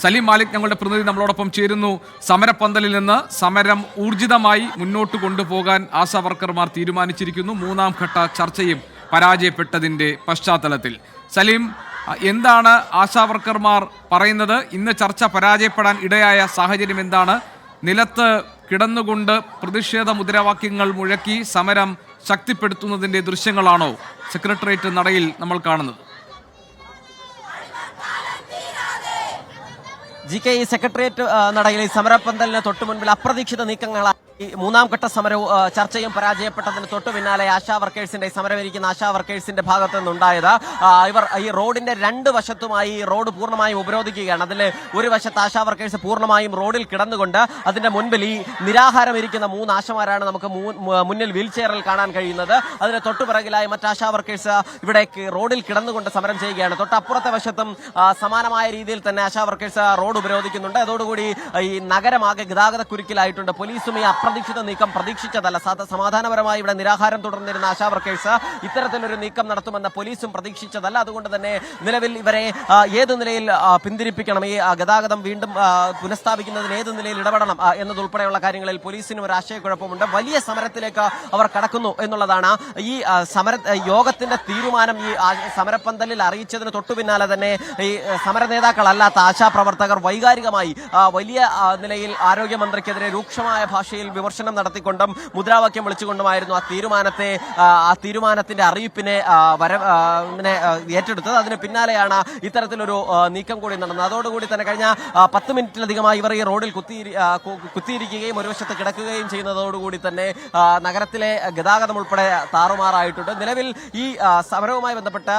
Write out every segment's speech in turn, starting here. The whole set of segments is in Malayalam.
സലീം മാലിക് ഞങ്ങളുടെ പ്രതിനിധി നമ്മളോടൊപ്പം ചേരുന്നു. സമരപ്പന്തലിൽ നിന്ന് സമരം ഊർജിതമായി മുന്നോട്ട് കൊണ്ടുപോകാൻ ആശാ വർക്കർമാർ തീരുമാനിച്ചിരിക്കുന്നു. മൂന്നാം ഘട്ട ചർച്ചയും പരാജയപ്പെട്ടതിന്റെ പശ്ചാത്തലത്തിൽ സലീം, എന്താണ് ആശാ വർക്കർമാർ പറയുന്നത്? ഇന്ന് ചർച്ച പരാജയപ്പെടാൻ ഇടയായ സാഹചര്യം എന്താണ്? നിലത്ത് കിടന്നുകൊണ്ട് പ്രതിഷേധ മുദ്രാവാക്യങ്ങൾ മുഴക്കി സമരം ശക്തിപ്പെടുത്തുന്നതിന്റെ ദൃശ്യങ്ങളാണോ സെക്രട്ടേറിയറ്റ് നടയിൽ നമ്മൾ കാണുന്നത്? GK സെക്രട്ടേറിയറ്റ് നടയിൽ സമരപ്പന്തലിന് തൊട്ടു മുൻപിൽ അപ്രതീക്ഷിത നീക്കങ്ങളായി മൂന്നാം ഘട്ട സമരവും ചർച്ചയും പരാജയപ്പെട്ടതിന് തൊട്ടു പിന്നാലെ ആശാ വർക്കേഴ്സിന്റെ സമരമിരിക്കുന്ന ആശാ വർക്കേഴ്സിന്റെ ഭാഗത്തു നിന്നുണ്ടായത് ഇവർ ഈ റോഡിന്റെ രണ്ട് വശത്തുമായി റോഡ് പൂർണ്ണമായും ഉപരോധിക്കുകയാണ്. അതിൽ ഒരു വശത്ത് ആശാ വർക്കേഴ്സ് പൂർണ്ണമായും റോഡിൽ കിടന്നുകൊണ്ട് അതിന്റെ മുൻപിൽ ഈ നിരാഹാരം ഇരിക്കുന്ന മൂന്ന് ആശമാരാണ് നമുക്ക് മുന്നിൽ വീൽ ചെയറിൽ കാണാൻ കഴിയുന്നത്. അതിന് തൊട്ടുപിറകിലായി മറ്റ് ആശാ വർക്കേഴ്സ് ഇവിടെ റോഡിൽ കിടന്നുകൊണ്ട് സമരം ചെയ്യുകയാണ്. തൊട്ടപ്പുറത്തെ വശത്തും സമാനമായ രീതിയിൽ തന്നെ ആശാ വർക്കേഴ്സ് റോഡ് ഉപരോധിക്കുന്നുണ്ട്. അതോടുകൂടി ഈ നഗരമാകെ ഗതാഗത കുരുക്കിലായിട്ടുണ്ട്. പോലീസും ഈ അപ്രതീക്ഷിത നീക്കം പ്രതീക്ഷിച്ചതല്ല. സമാധാനപരമായി ഇവിടെ നിരാഹാരം തുടർന്നിരുന്ന ആശാ വർക്കേഴ്സ് ഇത്തരത്തിലൊരു നീക്കം നടത്തുമെന്ന് പോലീസും പ്രതീക്ഷിച്ചതല്ല. അതുകൊണ്ട് തന്നെ നിലവിൽ ഇവരെ ഏതു നിലയിൽ പിന്തിരിപ്പിക്കണം, ഈ ഗതാഗതം വീണ്ടും പുനഃസ്ഥാപിക്കുന്നതിന് ഏതു നിലയിൽ ഇടപെടണം എന്നതുൾപ്പെടെയുള്ള കാര്യങ്ങളിൽ പോലീസിനും ഒരു ആശയക്കുഴപ്പമുണ്ട്. വലിയ സമരത്തിലേക്ക് അവർ കടക്കുന്നു എന്നുള്ളതാണ് ഈ യോഗത്തിന്റെ തീരുമാനം. ഈ സമരപ്പന്തലിൽ അറിയിച്ചതിന് തൊട്ടു പിന്നാലെ തന്നെ ഈ സമര നേതാക്കളല്ലാത്ത ആശാപ്രവർത്തകർ വൈകാരികമായി വലിയ നിലയിൽ ആരോഗ്യമന്ത്രിക്കെതിരെ രൂക്ഷമായ ഭാഷയിൽ വിമർശനം നടത്തിക്കൊണ്ടും മുദ്രാവാക്യം വിളിച്ചുകൊണ്ടുമായിരുന്നു ആ തീരുമാനത്തിന്റെ അറിയിപ്പിനെ ഏറ്റെടുത്തത്. അതിന് പിന്നാലെയാണ് ഇത്തരത്തിലൊരു നീക്കം കൂടി നടന്നത്. അതോടുകൂടി തന്നെ കഴിഞ്ഞ 10 മിനിറ്റിലധികമായി ഇവർ ഈ റോഡിൽ കുത്തിയിരിക്കുകയും ഒരു വശത്ത് കിടക്കുകയും ചെയ്യുന്നതോടുകൂടി തന്നെ നഗരത്തിലെ ഗതാഗതം ഉൾപ്പെടെ താറുമാറായിട്ടുണ്ട്. നിലവിൽ ഈ സമരവുമായി ബന്ധപ്പെട്ട്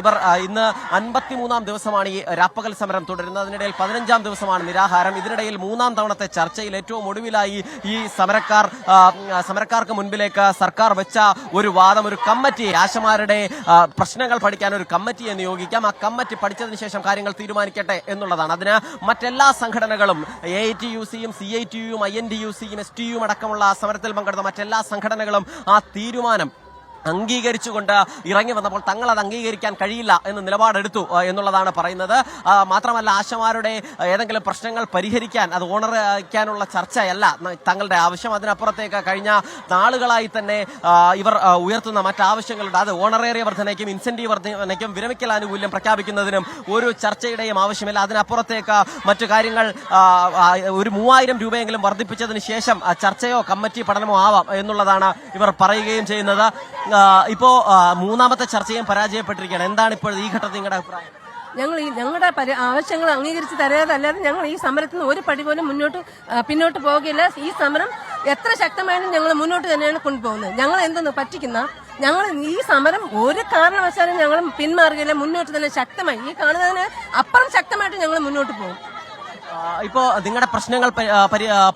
ഇവർ ഇന്ന് 53ാം ദിവസമാണ് ഈ രാപ്പകൽ സമരം തുടരുന്നത്. അതിനിടയിൽ 15ാം ദിവസമാണ് നിരാഹാരം. ഇതിനിടയിൽ മൂന്നാം തവണത്തെ ചർച്ചയിൽ ഏറ്റവും ഒടുവിലായി ഈ സമരക്കാർക്ക് മുൻപിലേക്ക് സർക്കാർ വെച്ച ഒരു വാദം, ഒരു കമ്മിറ്റി, ആശമാരുടെ പ്രശ്നങ്ങൾ പഠിക്കാൻ ഒരു കമ്മിറ്റിയെ നിയോഗിക്കാം, ആ കമ്മിറ്റി പഠിച്ചതിന് ശേഷം കാര്യങ്ങൾ തീരുമാനിക്കട്ടെ എന്നുള്ളതാണ്. അതിന് മറ്റെല്ലാ സംഘടനകളും AITUC-യും CITU-യും INTUC-യും STU-യും അടക്കമുള്ള സമരത്തിൽ പങ്കെടുത്ത മറ്റെല്ലാ സംഘടനകളും ആ തീരുമാനം അംഗീകരിച്ചുകൊണ്ട് ഇറങ്ങി വന്നപ്പോൾ തങ്ങൾ അത് അംഗീകരിക്കാൻ കഴിയില്ല എന്ന് നിലപാടെടുത്തു എന്നുള്ളതാണ് പറയുന്നത്. മാത്രമല്ല, ആശമാരുടെ ഏതെങ്കിലും പ്രശ്നങ്ങൾ പരിഹരിക്കാൻ, അത് ഓണറിക്കാനുള്ള ചർച്ചയല്ല തങ്ങളുടെ ആവശ്യം. അതിനപ്പുറത്തേക്ക് കഴിഞ്ഞ നാളുകളായി തന്നെ ഇവർ ഉയർത്തുന്ന മറ്റാവശ്യങ്ങളുണ്ട്. അത് ഓണറേറിയ വർധനയ്ക്കും ഇൻസെന്റീവ് വർധനയ്ക്കും വിരമിക്കൽ ആനുകൂല്യം പ്രഖ്യാപിക്കുന്നതിനും ഒരു ചർച്ചയുടെയും ആവശ്യമില്ല. അതിനപ്പുറത്തേക്ക് മറ്റു കാര്യങ്ങൾ ഒരു 3000 രൂപയെങ്കിലും വർദ്ധിപ്പിച്ചതിന് ശേഷം ചർച്ചയോ കമ്മിറ്റി പഠനമോ ആവാം എന്നുള്ളതാണ് ഇവർ പറയുകയും ചെയ്യുന്നത്. ഇപ്പോ മൂന്നാമത്തെ ചർച്ചയും പരാജയപ്പെട്ടിരിക്കുകയാണ്. എന്താണ് ഇപ്പോൾ ഈ ഘട്ടത്തിൽ നിങ്ങളുടെ അഭിപ്രായം? ഞങ്ങളുടെ ആവശ്യങ്ങൾ അംഗീകരിച്ച് തരാതല്ലാതെ ഞങ്ങൾ ഈ സമരത്തിൽ നിന്ന് ഒരു പടി പോലും പിന്നോട്ട് പോകില്ല. ഈ സമരം എത്ര ശക്തമായാലും ഞങ്ങൾ മുന്നോട്ട് തന്നെയാണ് കൊണ്ടുപോകുന്നത്. ഞങ്ങൾ എന്തെന്ന് പറ്റിക്കുന്ന ഞങ്ങൾ ഈ സമരം ഒരു കാരണവശാലും ഞങ്ങൾ പിന്മാറുകയില്ല. മുന്നോട്ട് തന്നെ ശക്തമായി, ഈ കാണുന്നതിന് അപ്പുറം ശക്തമായിട്ട് ഞങ്ങൾ മുന്നോട്ട് പോകും. ഇപ്പോ നിങ്ങളുടെ പ്രശ്നങ്ങൾ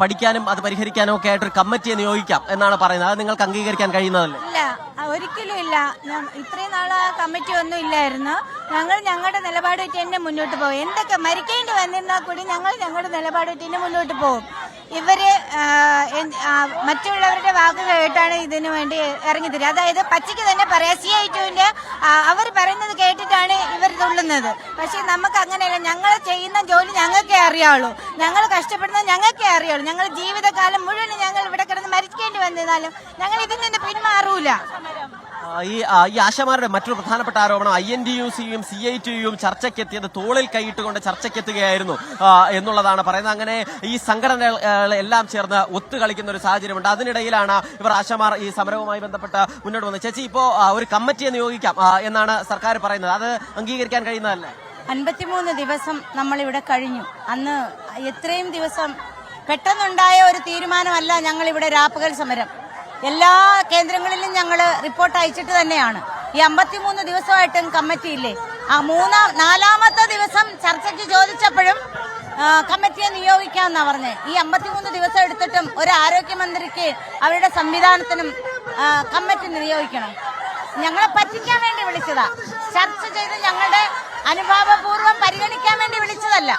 പഠിക്കാനും അത് പരിഹരിക്കാനും ഒക്കെ ആയിട്ടൊരു കമ്മിറ്റിയെ നിയോഗിക്കാം എന്നാണ് പറയുന്നത്. അത് നിങ്ങൾക്ക് അംഗീകരിക്കാൻ കഴിയുന്നതല്ലേ? ഇല്ല, ഒരിക്കലും ഇല്ല. ഇത്രയും നാള് കമ്മിറ്റി ഒന്നും ഇല്ലായിരുന്നു. ഞങ്ങൾ ഞങ്ങളുടെ നിലപാട് വെച്ച് തന്നെ മുന്നോട്ട് പോകും. എന്തൊക്കെ മരിക്കേണ്ടി വന്നിരുന്നാൽ കൂടി ഞങ്ങൾ ഞങ്ങളുടെ നിലപാട് വെച്ച് തന്നെ മുന്നോട്ട് പോകും. ഇവര് മറ്റുള്ളവരുടെ വാക്കുകൾ കേട്ടാണ് ഇതിനു വേണ്ടി ഇറങ്ങിത്തരിക. അതായത് പച്ചയ്ക്ക് തന്നെ പറയാം, CITUവിന്റെ അവർ പറയുന്നത് കേട്ടിട്ടാണ് ഇവർ തുള്ളുന്നത്. പക്ഷെ നമുക്ക് അങ്ങനെയല്ല. ഞങ്ങൾ ചെയ്യുന്ന ജോലി ഞങ്ങൾക്കേ അറിയാവുള്ളൂ, ഞങ്ങൾ കഷ്ടപ്പെടുന്നത് ഞങ്ങൾക്കേ അറിയാവുള്ളൂ. ഞങ്ങൾ ജീവിതകാലം മുഴുവൻ ഞങ്ങൾ ഇവിടെ കിടന്ന് മരിക്കേണ്ടി വന്നിരുന്നാലും ഞങ്ങൾ ഇതിൽ നിന്ന് പിന്മാറൂല. ഈ ആശമാരുടെ മറ്റൊരു പ്രധാനപ്പെട്ട ആരോപണം INTUC-യും CITU-യും ചർച്ചയ്ക്കെത്തിയത് തോളിൽ കൈയിട്ടുകൊണ്ട് ചർച്ചയ്ക്കെത്തുകയായിരുന്നു എന്നുള്ളതാണ് പറയുന്നത്. അങ്ങനെ ഈ സംഘടനകൾ എല്ലാം ചേർന്ന് ഒത്തുകളിക്കുന്ന ഒരു സാഹചര്യമുണ്ട്. അതിനിടയിലാണ് ഇവർ ആശമാർ ഈ സമരവുമായി ബന്ധപ്പെട്ട് മുന്നോട്ട് വന്നത്. ചേച്ചി, ഇപ്പോ ഒരു കമ്മിറ്റിയെ നിയോഗിക്കാം എന്നാണ് സർക്കാർ പറയുന്നത്. അത് അംഗീകരിക്കാൻ കഴിയുന്നതല്ലേ? 53 ദിവസം നമ്മളിവിടെ കഴിഞ്ഞു. അന്ന് എത്രയും ദിവസം പെട്ടെന്നുണ്ടായ ഒരു തീരുമാനമല്ല ഞങ്ങൾ ഇവിടെ രാപ്പകൽ സമരം. എല്ലാ കേന്ദ്രങ്ങളിലും ഞങ്ങൾ റിപ്പോർട്ട് അയച്ചിട്ട് തന്നെയാണ്. ഈ 53 ദിവസമായിട്ടും കമ്മിറ്റി ഇല്ലേ? 4-ാമത്തെ ദിവസം ചർച്ചയ്ക്ക് ചോദിച്ചപ്പോഴും കമ്മിറ്റിയെ നിയോഗിക്കാമെന്നാണ് പറഞ്ഞത്. ഈ 53 ദിവസം എടുത്തിട്ടും ഒരു ആരോഗ്യമന്ത്രിക്ക് അവരുടെ സംവിധാനത്തിനും കമ്മിറ്റി നിയോഗിക്കണം. ഞങ്ങളെ പറ്റിക്കാൻ വേണ്ടി വിളിച്ചതാ. ചർച്ച ചെയ്ത് ഞങ്ങളുടെ അനുഭാവപൂർവ്വം പരിഗണിക്കാൻ വേണ്ടി വിളിച്ചതല്ല.